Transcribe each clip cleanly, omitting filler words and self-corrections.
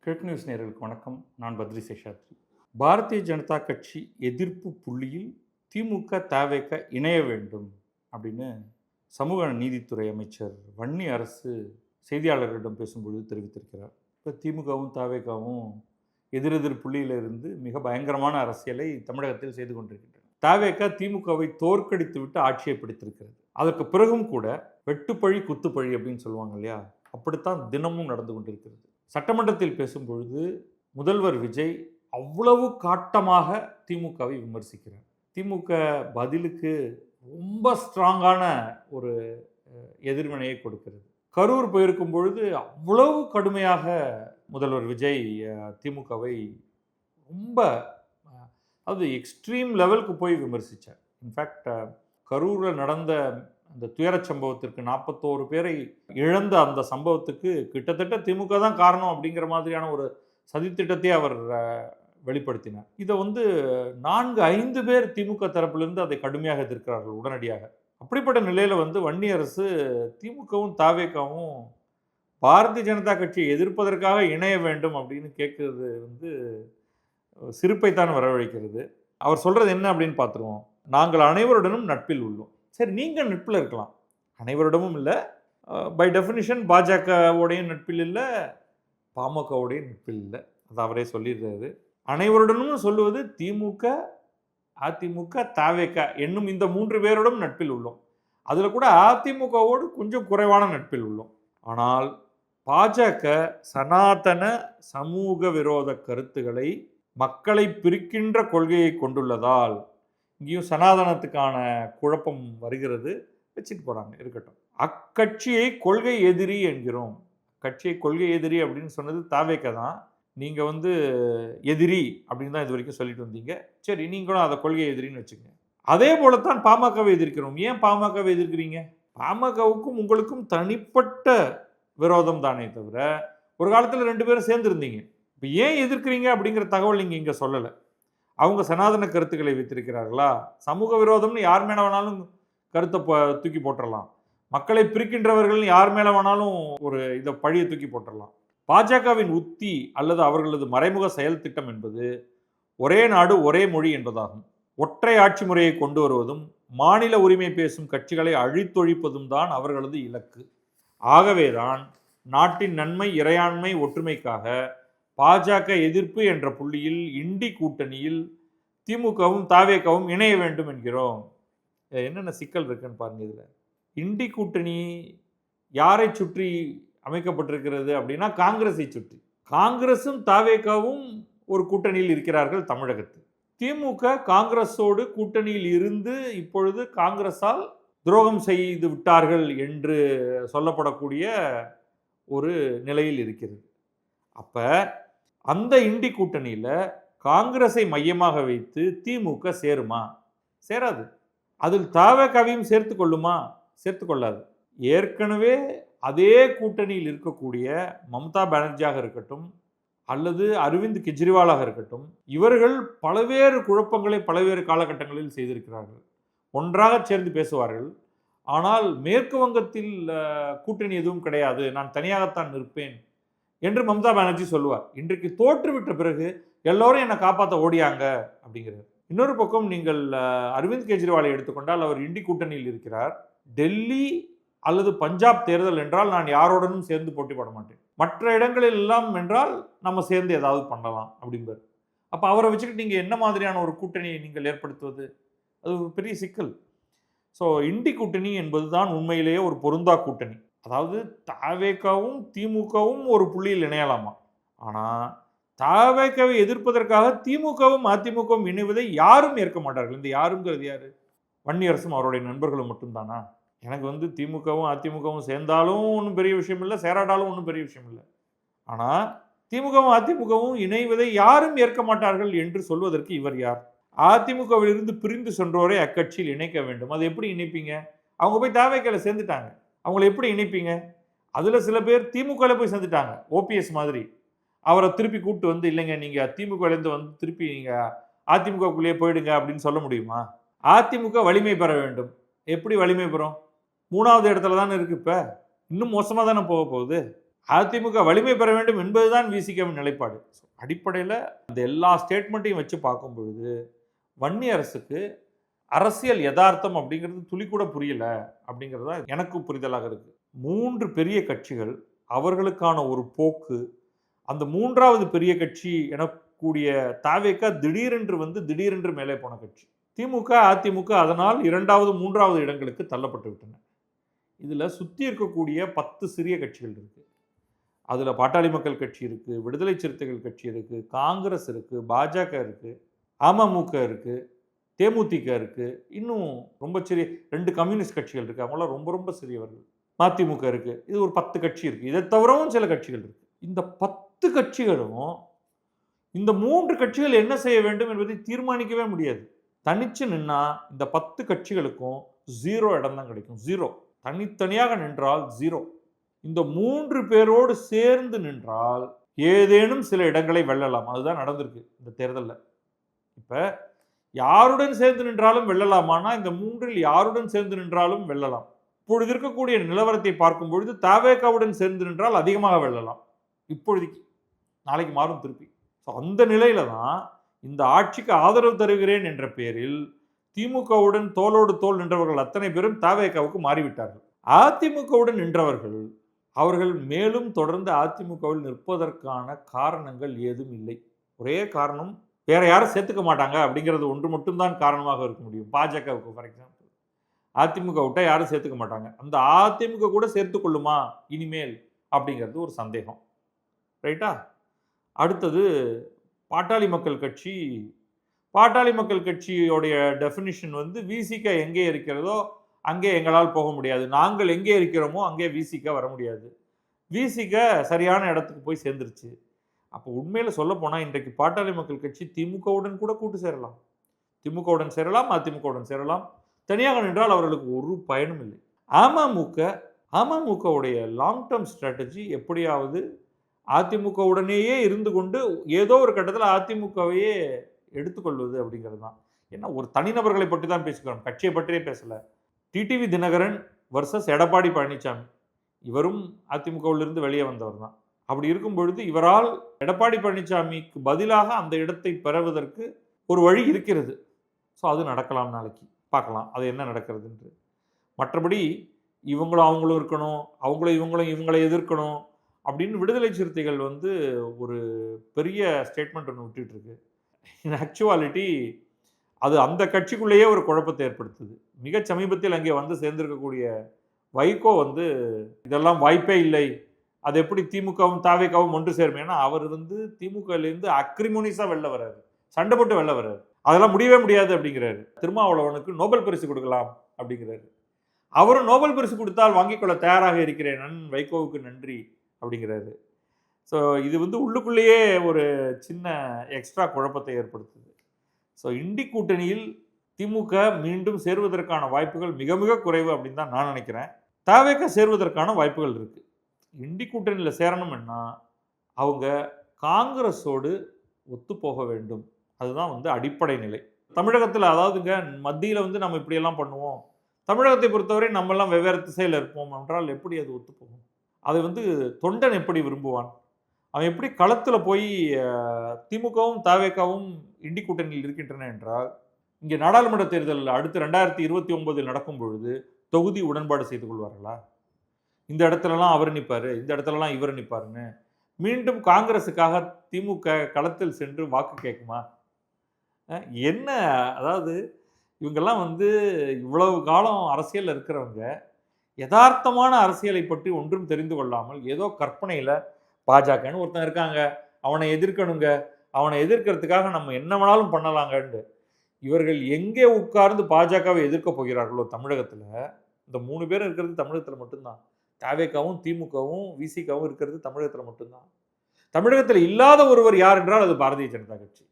கிழக்கு நியூஸ் நேயர்களுக்கு வணக்கம். நான் பத்ரி சேஷாத்ரி. பாரதிய ஜனதா கட்சி எதிர்ப்பு புள்ளியில் திமுக, தவேக இணைய வேண்டும் அப்படின்னு சமூக நீதித்துறை அமைச்சர் வன்னி அரசு செய்தியாளர்களிடம் பேசும்பொழுது தெரிவித்திருக்கிறார். இப்போ திமுகவும் தவேகவும் எதிரெதிர் புள்ளியில் இருந்து மிக பயங்கரமான அரசியலை தமிழகத்தில் செய்து கொண்டிருக்கின்றன. தவேக திமுகவை தோற்கடித்து விட்டு ஆட்சியை பிடித்திருக்கிறது. அதற்கு பிறகும் கூட வெட்டுப்பழி குத்துப்பழி அப்படின்னு சொல்லுவாங்க இல்லையா, அப்படித்தான் தினமும் நடந்து கொண்டிருக்கிறது. சட்டமன்றத்தில் பேசும்பொழுது முதல்வர் விஜய் அவ்வளவு காட்டமாக திமுகவை விமர்சிக்கிறார். திமுக பதிலுக்கு ரொம்ப ஸ்ட்ராங்கான ஒரு எதிர்வினையை கொடுக்கிறது. கரூர் போயிருக்கும் பொழுது அவ்வளவு கடுமையாக முதல்வர் விஜய் திமுகவை ரொம்ப அது எக்ஸ்ட்ரீம் லெவலுக்கு போய் விமர்சித்தார். இன்ஃபேக்ட் கரூரில் நடந்த அந்த துயரச் சம்பவத்திற்கு 41 பேரை இழந்த அந்த சம்பவத்துக்கு கிட்டத்தட்ட திமுக தான் காரணம் அப்படிங்கிற மாதிரியான ஒரு சதித்திட்டத்தை அவர் வெளிப்படுத்தினார். இதை 4-5 பேர் திமுக தரப்பிலிருந்து அதை கடுமையாக எதிர்க்கிறார்கள் உடனடியாக. அப்படிப்பட்ட நிலையில் வன்னி அரசு திமுகவும் தவேகவும் பாரதிய ஜனதா கட்சியை எதிர்ப்பதற்காக இணைய வேண்டும் அப்படின்னு கேட்கறது சிரிப்பைத்தான் வரவழைக்கிறது. அவர் சொல்றது என்ன அப்படின்னு பார்த்துருவோம். நாங்கள் அனைவருடனும் நட்பில் உள்ளோம். சரி, நீங்கள் நட்பில் இருக்கலாம், அனைவரிடமும் இல்லை. பை டெஃபினிஷன் பாஜகவோடையும் நட்பில் இல்லை, பாமகவோடையும் நட்பில் இல்லை. அது அவரே சொல்லிடுறாரு. அனைவருடனும் சொல்லுவது திமுக, அதிமுக, தவேக என்னும் இந்த 3 பேரோடும் நட்பில் உள்ளோம். அதில் கூட அதிமுகவோடு கொஞ்சம் குறைவான நட்பில் உள்ளோம். ஆனால் பாஜக சனாதன சமூக விரோத கருத்துக்களை மக்களை பிரிக்கின்ற கொள்கையை கொண்டுள்ளதால் இங்கேயும் சனாதனத்துக்கான குழப்பம் வருகிறது. வச்சுட்டு போகிறாங்க, இருக்கட்டும். அக்கட்சியை கொள்கை எதிரி என்கிறோம். கட்சியை கொள்கை எதிரி அப்படின்னு சொன்னது தவேக தான். நீங்கள் எதிரி அப்படின்னு தான் இது வரைக்கும் சொல்லிட்டு வந்தீங்க. சரி, நீங்களும் அதை கொள்கை எதிரின்னு வச்சுக்கோங்க. அதே போலத்தான் பாமகவை எதிர்க்கிறோம். ஏன் பாமகவை எதிர்க்கிறீங்க? பாமகவுக்கும் உங்களுக்கும் தனிப்பட்ட விரோதம் தானே தவிர ஒரு காலத்தில் 2 பேரும் சேர்ந்துருந்தீங்க. இப்போ ஏன் எதிர்க்கிறீங்க அப்படிங்கிற தகவல் நீங்கள் இங்கே சொல்லலை. அவங்க சனாதன கருத்துக்களை வைத்திருக்கிறார்களா? சமூக விரோதம்னு யார் மேலே வேணாலும் கருத்தை தூக்கி போட்டுடலாம். மக்களை பிரிக்கின்றவர்கள் யார் மேலே வேணாலும் ஒரு இதை பழியை தூக்கி போட்டுடலாம். பாஜகவின் உத்தி அல்லது அவர்களது மறைமுக செயல் திட்டம் என்பது ஒரே நாடு ஒரே மொழி என்பதாகும். ஒற்றை ஆட்சி முறையை கொண்டு வருவதும் மாநில உரிமை பேசும் கட்சிகளை அழித்தொழிப்பதும் தான் அவர்களது இலக்கு. ஆகவேதான் நாட்டின் நன்மை, இறையாண்மை, ஒற்றுமைக்காக பாஜக எதிர்ப்பு என்ற புள்ளியில் இண்டி கூட்டணியில் திமுகவும் தவேகவும் இணைய வேண்டும் என்கிறோம். என்னென்ன சிக்கல் இருக்குன்னு பாருங்க. இதில் இண்டி கூட்டணி யாரை சுற்றி அமைக்கப்பட்டிருக்கிறது அப்படின்னா காங்கிரஸை சுற்றி. காங்கிரஸும் தவேகவும் ஒரு கூட்டணியில் இருக்கிறார்கள் தமிழகத்தில். திமுக காங்கிரஸோடு கூட்டணியில் இருந்து இப்பொழுது காங்கிரஸால் துரோகம் செய்து விட்டார்கள் என்று சொல்லப்படக்கூடிய ஒரு நிலையில் இருக்கிறது. அப்போ அந்த இண்டி கூட்டணியில் காங்கிரஸை மையமாக வைத்து திமுக சேருமா? சேராது. அதில் தவேகவையும் சேர்த்து கொள்ளுமா? சேர்த்து கொள்ளாது. ஏற்கனவே அதே கூட்டணியில் இருக்கக்கூடிய மம்தா பானர்ஜியாக இருக்கட்டும் அல்லது அரவிந்த் கெஜ்ரிவாலாக இருக்கட்டும், இவர்கள் பல்வேறு குழப்பங்களை பல்வேறு காலகட்டங்களில் செய்திருக்கிறார்கள். ஒன்றாக சேர்ந்து பேசுவார்கள். ஆனால் மேற்கு வங்கத்தில் கூட்டணி எதுவும் கிடையாது, நான் தனியாகத்தான் நிற்பேன் என்று மம்தா பானர்ஜி சொல்லுவார். இன்றைக்கு தோற்றுவிட்ட பிறகு எல்லோரும் என்னை காப்பாற்ற ஓடியாங்க அப்படிங்கிறார். இன்னொரு பக்கம் நீங்கள் அரவிந்த் கெஜ்ரிவாலை எடுத்துக்கொண்டால் அவர் இண்டி கூட்டணியில் இருக்கிறார். டெல்லி அல்லது பஞ்சாப் தேர்தல் என்றால் நான் யாரோடனும் சேர்ந்து போட்டி போட மாட்டேன், மற்ற இடங்களில் எல்லாம் என்றால் நம்ம சேர்ந்து ஏதாவது பண்ணலாம் அப்படிம்பார். அப்போ அவரை வச்சுக்கிட்டு நீங்கள் என்ன மாதிரியான ஒரு கூட்டணியை நீங்கள் ஏற்படுத்துவது? அது ஒரு பெரிய சிக்கல். ஸோ இண்டி கூட்டணி என்பது தான் உண்மையிலேயே ஒரு பொருந்தா கூட்டணி. அதாவது தவேகவும் திமுகவும் ஒரு புள்ளியில் இணையலாமா, ஆனால் தவேகவை எதிர்ப்பதற்காக திமுகவும் அதிமுகவும் இணைவதை யாரும் ஏற்க மாட்டார்கள். இந்த யாருங்கிறது யாரு? வன்னி அரசும் அவருடைய நண்பர்களும் மட்டும்தானா? எனக்கு திமுகவும் அதிமுகவும் சேர்ந்தாலும் ஒன்றும் பெரிய விஷயம் இல்லை, சேராட்டாலும் ஒன்றும் பெரிய விஷயம் இல்லை. ஆனால் திமுகவும் அதிமுகவும் இணைவதை யாரும் ஏற்க மாட்டார்கள் என்று சொல்வதற்கு இவர் யார்? அதிமுகவிலிருந்து பிரிந்து சென்றோரை அக்கட்சியில் இணைக்க வேண்டும். அது எப்படி இணைப்பீங்க? அவங்க போய் தவேகவில் சேர்ந்துட்டாங்க, அவங்களை எப்படி இணைப்பீங்க? அதில் சில பேர் திமுகவில் போய் சேர்ந்துட்டாங்க. ஓபிஎஸ் மாதிரி அவரை திருப்பி கூப்பிட்டு இல்லைங்க நீங்கள் திமுகலேருந்து திருப்பி நீங்கள் அதிமுகக்குள்ளேயே போயிடுங்க அப்படின்னு சொல்ல முடியுமா? அதிமுக வலிமை பெற வேண்டும். எப்படி வலிமை பெறும்? 3வது இடத்துல தானே இருக்குது. இப்போ இன்னும் மோசமாக தானே போக போகுது. அதிமுக வலிமை பெற வேண்டும் என்பதுதான் விசிகவின் நிலைப்பாடு. அடிப்படையில் இந்த எல்லா ஸ்டேட்மெண்ட்டையும் வச்சு பார்க்கும் பொழுது வன்னி அரசுக்கு அரசியல் யதார்த்தம் அப்படிங்கிறது துளி கூட புரியல அப்படிங்கிறது தான் எனக்கு புரிதலாக இருக்கு. 3 பெரிய கட்சிகள் அவர்களுக்கான ஒரு போக்கு, அந்த 3வது பெரிய கட்சி எனக்கூடிய தாவேகா திடீரென்று மேலே போன கட்சி. திமுக, அதிமுக அதனால் 2வது 3வது இடங்களுக்கு தள்ளப்பட்டு விட்டன. இதுல சுத்தி இருக்கக்கூடிய 10 சிறிய கட்சிகள் இருக்கு. அதுல பாட்டாளி மக்கள் கட்சி இருக்கு, விடுதலை சிறுத்தைகள் கட்சி இருக்கு, காங்கிரஸ் இருக்கு, பாஜக இருக்கு, அமமுக இருக்கு, தேமுதிக இருக்கு, இன்னும் ரொம்ப சிறிய 2 கம்யூனிஸ்ட் கட்சிகள் இருக்கு. அவங்களாம் ரொம்ப ரொம்ப சிறியவர்கள். மதிமுக இருக்கு. இது ஒரு 10 கட்சி இருக்கு. இதை தவிரவும் சில கட்சிகள் இருக்கு. இந்த 10 கட்சிகளும் இந்த 3 கட்சிகள் என்ன செய்ய வேண்டும் என்பதை தீர்மானிக்கவே முடியாது. தனிச்சு நின்னா இந்த 10 கட்சிகளுக்கும் 0 இடம் தான் கிடைக்கும். 0. தனித்தனியாக நின்றால் 0. இந்த 3 பேரோடு சேர்ந்து நின்றால் ஏதேனும் சில இடங்களை வெல்லலாம். அதுதான் நடந்திருக்கு இந்த தேர்தலில். இப்ப யாருடன் சேர்ந்து நின்றாலும் வெல்லலாமானா இந்த 3ல் யாருடன் சேர்ந்து நின்றாலும் வெல்லலாம். இப்பொழுது இருக்கக்கூடிய நிலவரத்தை பார்க்கும் பொழுது தவேகாவுடன் சேர்ந்து நின்றால் அதிகமாக வெல்லலாம். இப்பொழுதைக்கு, நாளைக்கு மாறும் திருப்பி. அந்த நிலையில தான் இந்த ஆட்சிக்கு ஆதரவு தருகிறேன் என்ற பெயரில் திமுகவுடன் தோளோடு தோள் நின்றவர்கள் அத்தனை பேரும் தவேகாவுக்கு மாறிவிட்டார்கள். அதிமுகவுடன் நின்றவர்கள் அவர்கள் மேலும் தொடர்ந்து அதிமுகவில் நிற்பதற்கான காரணங்கள் ஏதும் இல்லை. ஒரே காரணம், வேற யாரும் சேர்த்துக்க மாட்டாங்க அப்படிங்கிறது ஒன்று மட்டும்தான் காரணமாக இருக்க முடியும். பாஜகவுக்கு ஃபார் எக்ஸாம்பிள் அதிமுக விட்டா யாரும் சேர்த்துக்க மாட்டாங்க. அந்த அதிமுக கூட சேர்த்து கொள்ளுமா இனிமேல் அப்படிங்கிறது ஒரு சந்தேகம். ரைட்டா? அடுத்தது பாட்டாளி மக்கள் கட்சி. பாட்டாளி மக்கள் கட்சியோடைய டெஃபினிஷன் விசிக எங்கே இருக்கிறதோ அங்கே எங்களால் போக முடியாது. நாங்கள் எங்கே இருக்கிறோமோ அங்கே விசிக வர முடியாது. விசிக சரியான இடத்துக்கு போய் சேர்ந்துருச்சு. அப்போ உண்மையில சொல்ல போனா இன்றைக்கு பாட்டாளி மக்கள் கட்சி திமுகவுடன் கூட கூட்டு சேரலாம். திமுகவுடன் சேரலாம், அதிமுகவுடன் சேரலாம். தனியாக நின்றால் அவர்களுக்கு ஒரு பயனும் இல்லை. அமமுகவுடைய லாங் டேர்ம் ஸ்ட்ராட்டஜி எப்படியாவது அதிமுகவுடனேயே இருந்து கொண்டு ஏதோ ஒரு கட்டத்தில் அதிமுகவையே எடுத்துக்கொள்வது அப்படிங்கிறது தான். ஏன்னா ஒரு தனிநபர்களை பற்றி தான் பேசுகிறோம், கட்சியை பற்றியே பேசல. டிடிவி தினகரன் வர்சஸ் எடப்பாடி பழனிசாமி. இவரும் அதிமுகவிலிருந்து வெளியே வந்தவர் தான். அப்படி இருக்கும் பொழுது இவரால் எடப்பாடி பழனிசாமிக்கு பதிலாக அந்த இடத்தை பெறுவதற்கு ஒரு வழி இருக்கிறது. ஸோ அது நடக்கலாம், நாளைக்கு பார்க்கலாம் அது என்ன நடக்கிறது என்று. மற்றபடி இவங்களும் அவங்களும் இருக்கணும், அவங்களும் இவங்களை எதிர்க்கணும் அப்படின்னு விடுதலை சிறுத்தைகள் ஒரு பெரிய ஸ்டேட்மெண்ட் ஒன்று விட்டுட்டு இருக்கு. இன் ஆக்சுவாலிட்டி அது அந்த கட்சிக்குள்ளேயே ஒரு குழப்பத்தை ஏற்படுத்துது. மிக சமீபத்தில் அங்கே சேர்ந்திருக்கக்கூடிய வைகோ இதெல்லாம் வாய்ப்பே இல்லை, அது எப்படி திமுகவும் தாவேகாவும் ஒன்று சேரும். ஏன்னா அவர் திமுகலேருந்து அக்ரிமோனிஸா வெளில வர்றாரு, சண்டை போட்டு வெளில வர்றாரு. அதெல்லாம் முடியவே முடியாது அப்படிங்கிறாரு. திருமாவளவனுக்கு நோபல் பரிசு கொடுக்கலாம் அப்படிங்கிறாரு. அவரும் நோபல் பரிசு கொடுத்தால் வாங்கிக் கொள்ள தயாராக இருக்கிறேன், வைகோவுக்கு நன்றி அப்படிங்கிறாரு. ஸோ இது உள்ளுக்குள்ளேயே ஒரு சின்ன எக்ஸ்ட்ரா குழப்பத்தை ஏற்படுத்துது. ஸோ இண்டி கூட்டணியில் திமுக மீண்டும் சேர்வதற்கான வாய்ப்புகள் மிக மிக குறைவு அப்படின்னு தான் நான் நினைக்கிறேன். தவேகா சேர்வதற்கான வாய்ப்புகள் இருக்கு. இண்டி கூட்டணியில் சேரணும்னா அவங்க காங்கிரஸோடு ஒத்து போக வேண்டும். அதுதான் அடிப்படை நிலை. தமிழகத்தில் அதாவதுங்க மத்தியில் நம்ம இப்படியெல்லாம் பண்ணுவோம், தமிழகத்தை பொறுத்தவரை நம்மெல்லாம் வெவ்வேறு திசையில் இருப்போம் என்றால் எப்படி அது ஒத்து போகும்? அதை தொண்டன் எப்படி விரும்புவான்? அவன் எப்படி களத்தில் போய் திமுகவும் தவேகாவும் இண்டி கூட்டணியில் இருக்கின்றன என்றால், இங்கே நாடாளுமன்ற தேர்தல் அடுத்து 2029 நடக்கும் பொழுது தொகுதி உடன்பாடு செய்து கொள்வார்களா? இந்த இடத்துலலாம் அவர் நிற்பாரு, இந்த இடத்துலலாம் இவர் நிற்பாருன்னு மீண்டும் காங்கிரஸுக்காக திமுக களத்தில் சென்று வாக்கு கேட்குமா? என்ன, அதாவது இவங்கெல்லாம் இவ்வளவு காலம் அரசியலில் இருக்கிறவங்க யதார்த்தமான அரசியலை பற்றி ஒன்றும் தெரிந்து கொள்ளாமல் ஏதோ கற்பனையில் பாஜகன்னு ஒருத்தன் இருக்காங்க, அவனை எதிர்க்கணுங்க, அவனை எதிர்க்கிறதுக்காக நம்ம என்ன வேணாலும் பண்ணலாங்கன்னு இவர்கள் எங்கே உட்கார்ந்து பாஜகவை எதிர்க்க போகிறார்களோ தமிழகத்தில், இந்த 3 பேரும் இருக்கிறது தமிழகத்தில் மட்டும்தான். தவேகாவும் திமுகவும் விசிகாவும் இருக்கிறது தமிழகத்தில் மட்டும்தான். தமிழகத்தில் இல்லாத ஒருவர் யார் என்றால் அது பாரதிய ஜனதா கட்சி.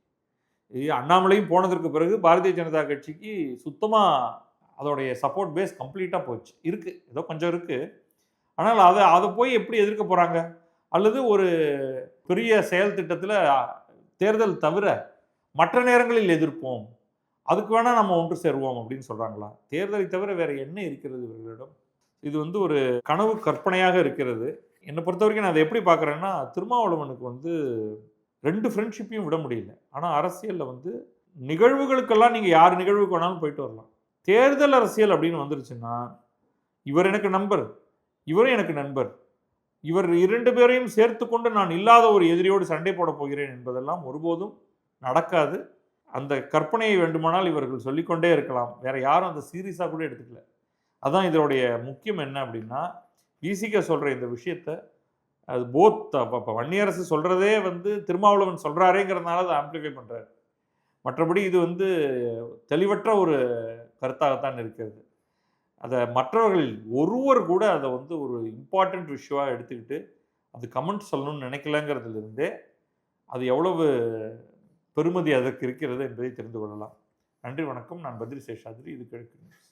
அண்ணாமலையும் போனதற்கு பிறகு பாரதிய ஜனதா கட்சிக்கு சுத்தமாக அதோடைய சப்போர்ட் பேஸ் கம்ப்ளீட்டாக போச்சு. இருக்குது, ஏதோ கொஞ்சம் இருக்குது. ஆனால் அதை போய் எப்படி எதிர்க்க போகிறாங்க? அல்லது ஒரு பெரிய செயல் திட்டத்தில் தேர்தல் தவிர மற்ற நேரங்களில் எதிர்ப்போம், அதுக்கு வேணால் நம்ம ஒன்று சேருவோம் அப்படின்னு சொல்கிறாங்களா? தேர்தலை தவிர வேறு என்ன இருக்கிறது இவர்களிடம்? இது ஒரு கனவு கற்பனையாக இருக்கிறது. என்னை பொறுத்த வரைக்கும் நான் அதை எப்படி பார்க்குறேன்னா, திருமாவளவனுக்கு வந்து 2 ஃப்ரெண்ட்ஷிப்பையும் விட முடியல. ஆனா அரசியல்ல வந்து நிகழ்வுகளுக்கெல்லாம் நீங்க யார் நிகழ்வுக்கு வேணாலும் போயிட்டு வரலாம். தேர்தல் அரசியல் அப்படின்னு வந்துருச்சுன்னா, இவர் எனக்கு நண்பர், இவரும் எனக்கு நண்பர். இவர் 2 பேரையும் சேர்த்துக்கொண்டு நான் இல்லாத ஒரு எதிரியோடு சண்டை போடப் போகிறேன் என்பதெல்லாம் ஒருபோதும் நடக்காது. அந்த கற்பனையை வேண்டுமானால் இவர்கள் சொல்லிக்கொண்டே இருக்கலாம். வேற யாரும் அத சீரியஸா கூட எடுத்துக்கல. அதான் இதனுடைய முக்கியம் என்ன அப்படின்னா, விசிக சொல்ற இந்த விஷயத்த அது போத் அப்ப வன்னியரசு சொல்றதே வந்து திருமாவளவன் சொல்றாரேங்கிறதுனால அதை ஆம்பிளிஃபை பண்றாரு. மற்றபடி இது வந்து தெளிவற்ற ஒரு கருத்தாகத்தான் இருக்கிறது. அத மற்றவர்களில் ஒருவர் கூட அத வந்து ஒரு இம்பார்ட்டன்ட் இஷ்யூவா எடுத்துக்கிட்டு, அது கமெண்ட் சொல்லணும்னு நினைக்கலங்கிறதிலிருந்தே, அது எவ்வளவு பெறுமதி அதற்கு இருக்கிறது என்பதை தெரிந்து கொள்ளலாம். நன்றி, வணக்கம். நான் பத்ரி சேஷாத்ரி. இது கிழக்கு நியூஸ்.